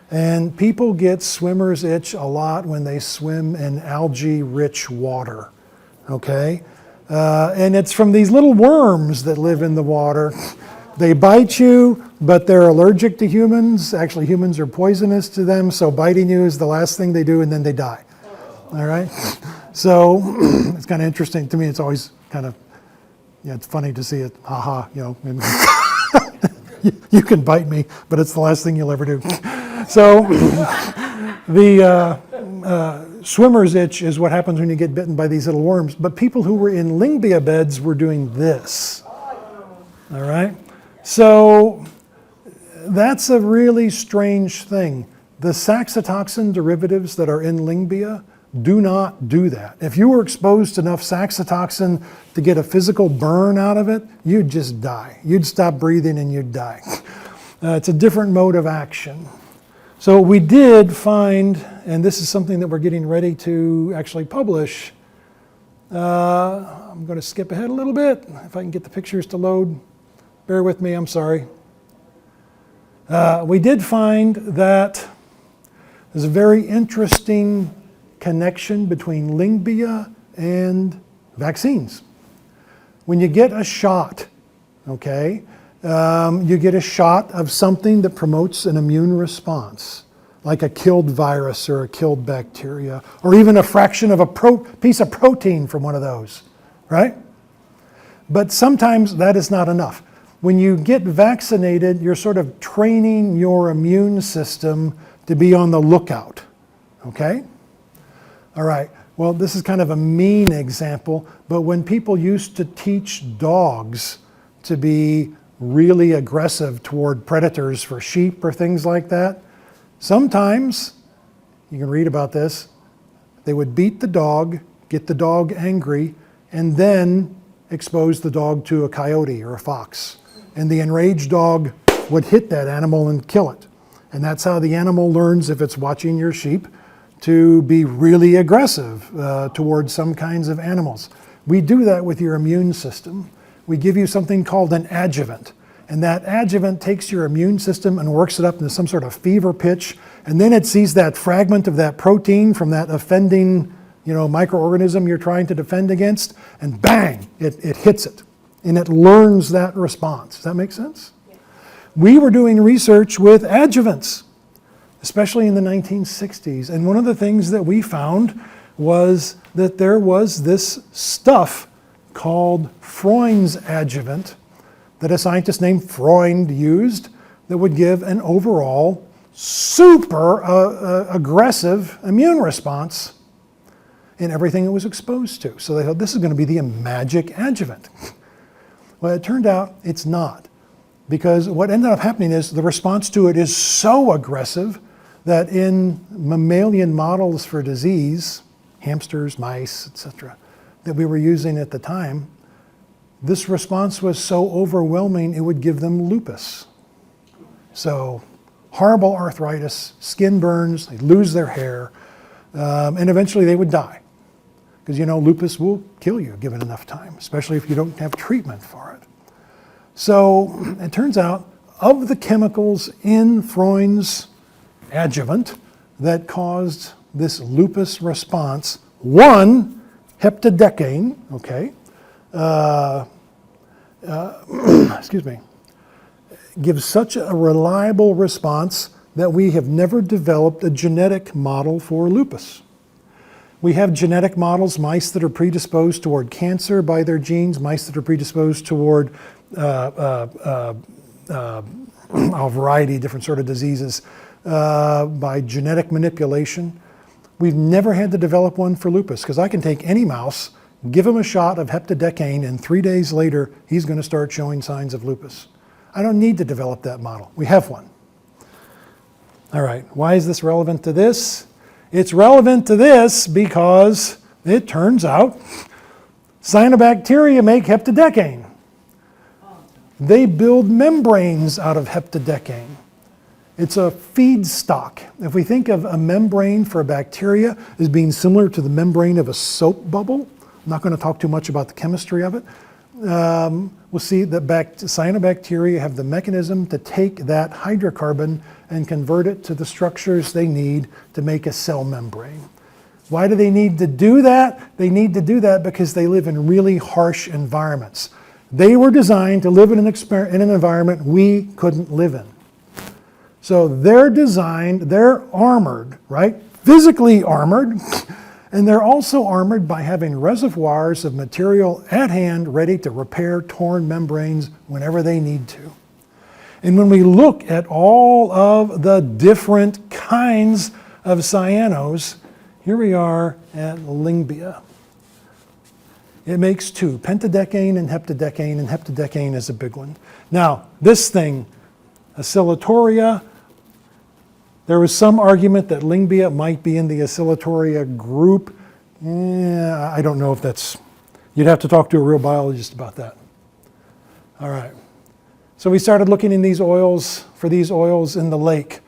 And people get swimmer's itch a lot when they swim in algae-rich water, okay? And it's from these little worms that live in the water. They bite you, but they're allergic to humans. Actually, humans are poisonous to them, so biting you is the last thing they do, and then they die, all right? So it's kind of interesting to me. It's always kind of, yeah, it's funny to see it, haha, you know. You can bite me, but it's the last thing you'll ever do. So the swimmer's itch is what happens when you get bitten by these little worms. But people who were in Lyngbya beds were doing this. All right? So that's a really strange thing. The saxitoxin derivatives that are in Lyngbya do not do that. If you were exposed to enough saxitoxin to get a physical burn out of it, you'd just die. You'd stop breathing and you'd die. It's a different mode of action. So we did find, and this is something that we're getting ready to actually publish. I'm going to skip ahead a little bit. If I can get the pictures to load, bear with me, I'm sorry. We did find that there's a very interesting connection between Lyngbya and vaccines. When you get a shot, okay, you get a shot of something that promotes an immune response, like a killed virus or a killed bacteria, or even a fraction of a piece of protein from one of those, right? But sometimes that is not enough. When you get vaccinated, you're sort of training your immune system to be on the lookout, okay? All right, well, this is kind of a mean example, but when people used to teach dogs to be really aggressive toward predators for sheep or things like that, sometimes, you can read about this, they would beat the dog, get the dog angry, and then expose the dog to a coyote or a fox. And the enraged dog would hit that animal and kill it. And that's how the animal learns, if it's watching your sheep, to be really aggressive towards some kinds of animals. We do that with your immune system. We give you something called an adjuvant. And that adjuvant takes your immune system and works it up into some sort of fever pitch. And then it sees that fragment of that protein from that offending, microorganism you're trying to defend against, and bang, it hits it. And it learns that response. Does that make sense? Yeah. We were doing research with adjuvants, especially in the 1960s. And one of the things that we found was that there was this stuff called Freund's adjuvant that a scientist named Freund used that would give an overall super aggressive immune response in everything it was exposed to. So they thought this is going to be the magic adjuvant. Well, it turned out it's not, because what ended up happening is the response to it is so aggressive that in mammalian models for disease, hamsters, mice, etc., that we were using at the time, this response was so overwhelming it would give them lupus. So horrible arthritis, skin burns, they lose their hair, and eventually they would die. Because lupus will kill you given enough time, especially if you don't have treatment for it. So it turns out, of the chemicals in Freund's adjuvant that caused this lupus response, one, heptadecane, okay, excuse me, gives such a reliable response that we have never developed a genetic model for lupus. We have genetic models, mice that are predisposed toward cancer by their genes, mice that are predisposed toward a variety of different sort of diseases by genetic manipulation. We've never had to develop one for lupus, because I can take any mouse, give him a shot of heptadecane, and 3 days later, he's going to start showing signs of lupus. I don't need to develop that model. We have one. All right, why is this relevant to this? It's relevant to this because it turns out cyanobacteria make heptadecane. They build membranes out of heptadecane. It's a feedstock. If we think of a membrane for a bacteria as being similar to the membrane of a soap bubble, I'm not going to talk too much about the chemistry of it. We'll see that cyanobacteria have the mechanism to take that hydrocarbon and convert it to the structures they need to make a cell membrane. Why do they need to do that? They need to do that because they live in really harsh environments. They were designed to live in an environment we couldn't live in. So they're designed, they're armored, right? Physically armored, and they're also armored by having reservoirs of material at hand ready to repair torn membranes whenever they need to. And when we look at all of the different kinds of cyanos, here we are at Lyngbya. It makes two, pentadecane and heptadecane is a big one. Now, this thing, Oscillatoria, there was some argument that Lyngbya might be in the Oscillatoria group. I don't know if that's, you'd have to talk to a real biologist about that. All right. So we started looking in these oils, for these oils in the lake,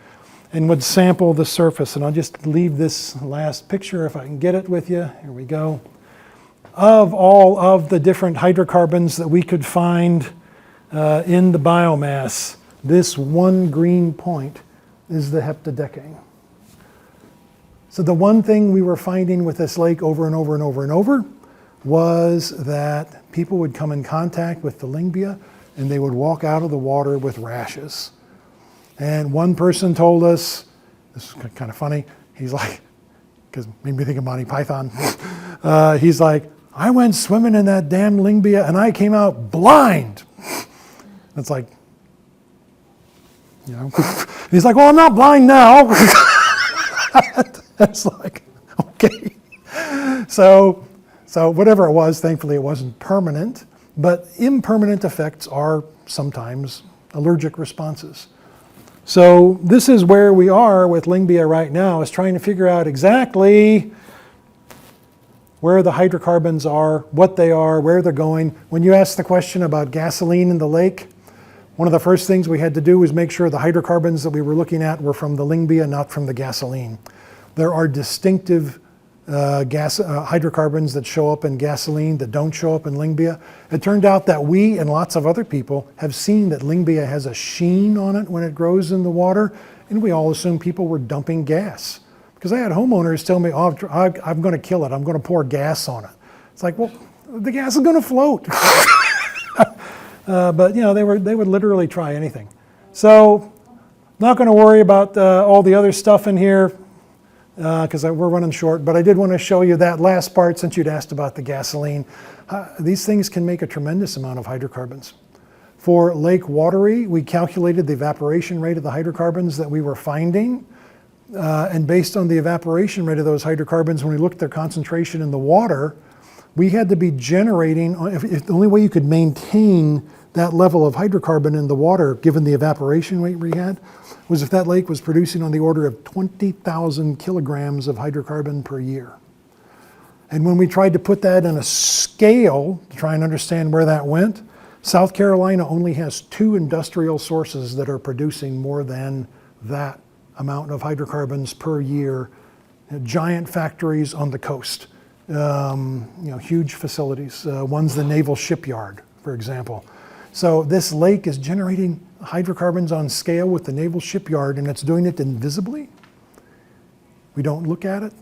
and would sample the surface. And I'll just leave this last picture if I can get it with you. Here we go. Of all of the different hydrocarbons that we could find in the biomass, this one green point is the heptadecane. So the one thing we were finding with this lake over and over and over and over was that people would come in contact with the Lyngbya and they would walk out of the water with rashes. And one person told us, this is kind of funny, he's like, because made me think of Monty Python, he's like, I went swimming in that damn Lyngbya and I came out blind. It's like, he's like, well, I'm not blind now. It's like, okay. So whatever it was, thankfully it wasn't permanent, but impermanent effects are sometimes allergic responses. So this is where we are with Lyngbya right now, is trying to figure out exactly where the hydrocarbons are, what they are, where they're going. When you ask the question about gasoline in the lake, one of the first things we had to do was make sure the hydrocarbons that we were looking at were from the Lyngbya, not from the gasoline. There are distinctive hydrocarbons that show up in gasoline that don't show up in Lyngbya. It turned out that we and lots of other people have seen that Lyngbya has a sheen on it when it grows in the water, and we all assumed people were dumping gas. Because I had homeowners tell me, oh, I'm going to kill it, I'm going to pour gas on it. It's like, well, the gas is going to float. But they would literally try anything. So, not going to worry about all the other stuff in here, because we're running short, but I did want to show you that last part since you'd asked about the gasoline. These things can make a tremendous amount of hydrocarbons. For Lake Watery, we calculated the evaporation rate of the hydrocarbons that we were finding, and based on the evaporation rate of those hydrocarbons, when we looked at their concentration in the water, we had to be generating, if the only way you could maintain that level of hydrocarbon in the water, given the evaporation rate we had, was if that lake was producing on the order of 20,000 kilograms of hydrocarbon per year. And when we tried to put that in a scale to try and understand where that went, South Carolina only has 2 industrial sources that are producing more than that amount of hydrocarbons per year. Giant factories on the coast, huge facilities. One's the Naval Shipyard, for example. So this lake is generating hydrocarbons on scale with the Naval Shipyard, and it's doing it invisibly. We don't look at it.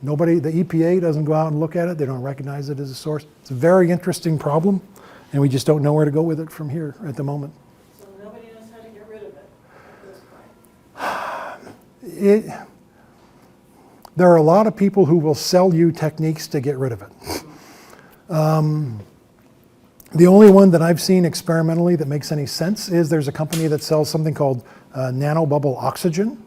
Nobody, the EPA doesn't go out and look at it. They don't recognize it as a source. It's a very interesting problem, and we just don't know where to go with it from here at the moment. So nobody knows how to get rid of it at this point. There are a lot of people who will sell you techniques to get rid of it. The only one that I've seen experimentally that makes any sense is there's a company that sells something called nanobubble oxygen.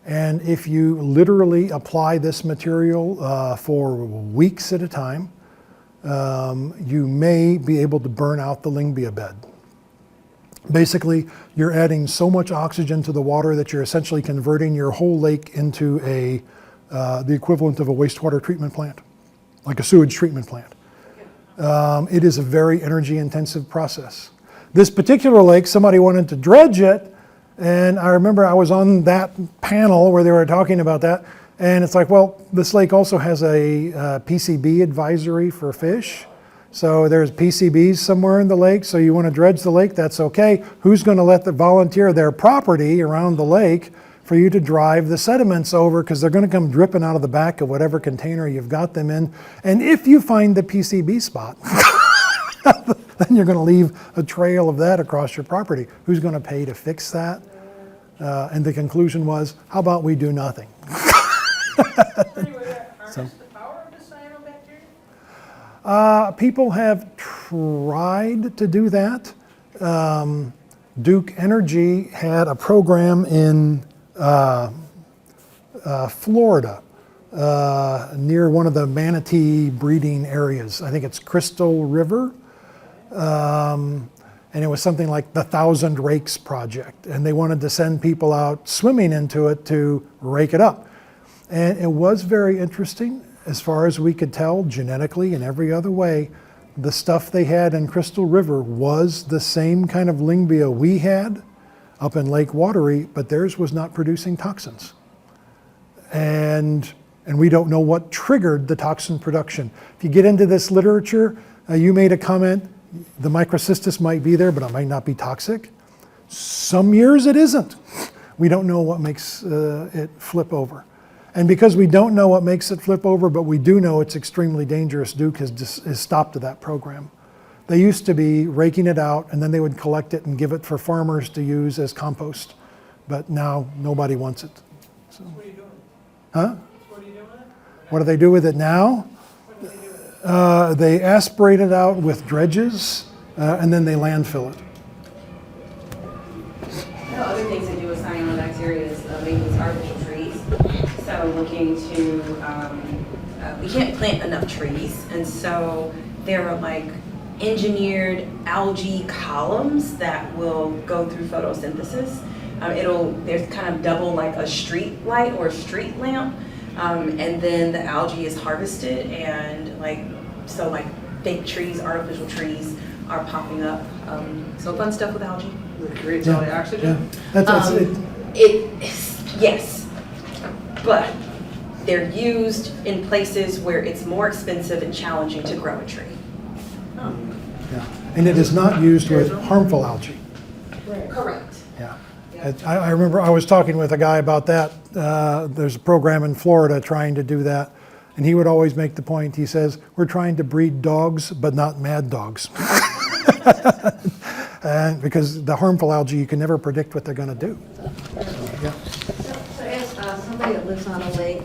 And if you literally apply this material for weeks at a time, you may be able to burn out the Lyngbya bed. Basically, you're adding so much oxygen to the water that you're essentially converting your whole lake into the equivalent of a wastewater treatment plant, like a sewage treatment plant. It is a very energy-intensive process. This particular lake, somebody wanted to dredge it, and I remember I was on that panel where they were talking about that, and it's like, well, this lake also has a PCB advisory for fish. So there's PCBs somewhere in the lake, so you want to dredge the lake, that's okay. Who's going to let the volunteer their property around the lake for you to drive the sediments over, because they're going to come dripping out of the back of whatever container you've got them in. And if you find the PCB spot, then you're going to leave a trail of that across your property. Who's going to pay to fix that? And the conclusion was, how about we do nothing? Anyway, harness the power of the cyanobacteria? People have tried to do that. Duke Energy had a program in Florida near one of the manatee breeding areas. I think it's Crystal River. And it was something like the 1,000 Rakes Project. And they wanted to send people out swimming into it to rake it up. And it was very interesting. As far as we could tell, genetically and every other way, the stuff they had in Crystal River was the same kind of Lyngbya we had up in Lake Watery, but theirs was not producing toxins. And we don't know what triggered the toxin production. If you get into this literature, you made a comment, the microcystis might be there, but it might not be toxic. Some years it isn't. We don't know what makes it flip over. And because we don't know what makes it flip over, but we do know it's extremely dangerous, Duke has stopped that program. They used to be raking it out, and then they would collect it and give it for farmers to use as compost. But now nobody wants it. So, What are you doing? huh? What are you doing with it? What do they do with it now? What do they do with it? They aspirate it out with dredges, and then they landfill it. Other things they do with cyanobacteria is make these artificial trees. So looking to, we can't plant enough trees, and so there are like engineered algae columns that will go through photosynthesis. There's kind of double like a street light or a street lamp, and then the algae is harvested, and like fake trees, artificial trees are popping up. So fun stuff with algae. It creates all the oxygen? Yeah. That's Yes, but they're used in places where it's more expensive and challenging to grow a tree. yeah. And it is not used with harmful algae. Correct. Yeah. I remember I was talking with a guy about that. There's a program in Florida trying to do that. And he would always make the point, he says, we're trying to breed dogs, but not mad dogs. And because the harmful algae, you can never predict what they're going to do. Yeah. So as somebody that lives on a lake,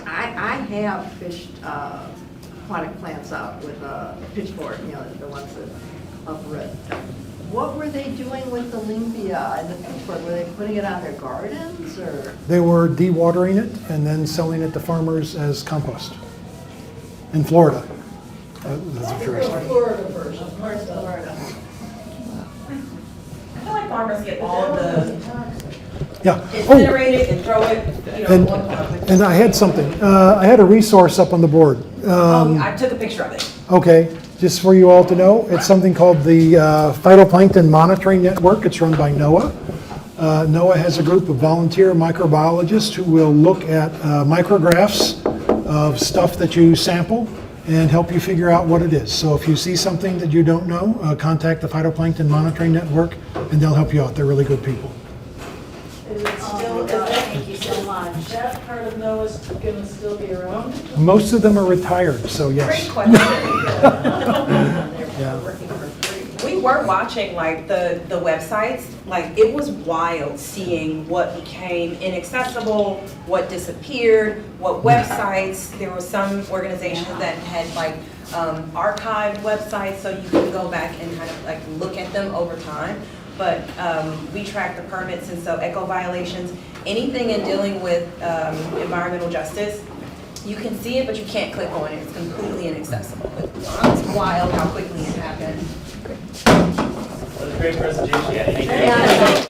I have fished aquatic plants out with a pitchfork, the ones that uproot. What were they doing with the Lyngbya and the pitchfork? Were they putting it on their gardens, or? They were dewatering it and then selling it to farmers as compost in Florida. That's a true story. Florida first. Of course, Florida. I feel like farmers get all of the Yeah. incinerate it and throw it, And, one pond. and I had something. I had a resource up on the board. I took a picture of it. Okay, just for you all to know, it's something called the Phytoplankton Monitoring Network. It's run by NOAA. NOAA has a group of volunteer microbiologists who will look at micrographs of stuff that you sample and help you figure out what it is. So if you see something that you don't know, contact the Phytoplankton Monitoring Network and they'll help you out. They're really good people. Is it still, is that, Thank you so much. that part of NOAA's gonna still be around? Most of them are retired, so Great yes. question. Yeah. We were watching like the websites, like it was wild seeing what became inaccessible, what disappeared, what websites. There were some organizations that had like archived websites so you can go back and kind of like look at them over time. But we track the permits, and so eco violations, anything in dealing with environmental justice, you can see it, but you can't click on it. It's completely inaccessible. It's wild how quickly it happened. What a great presentation. Yeah.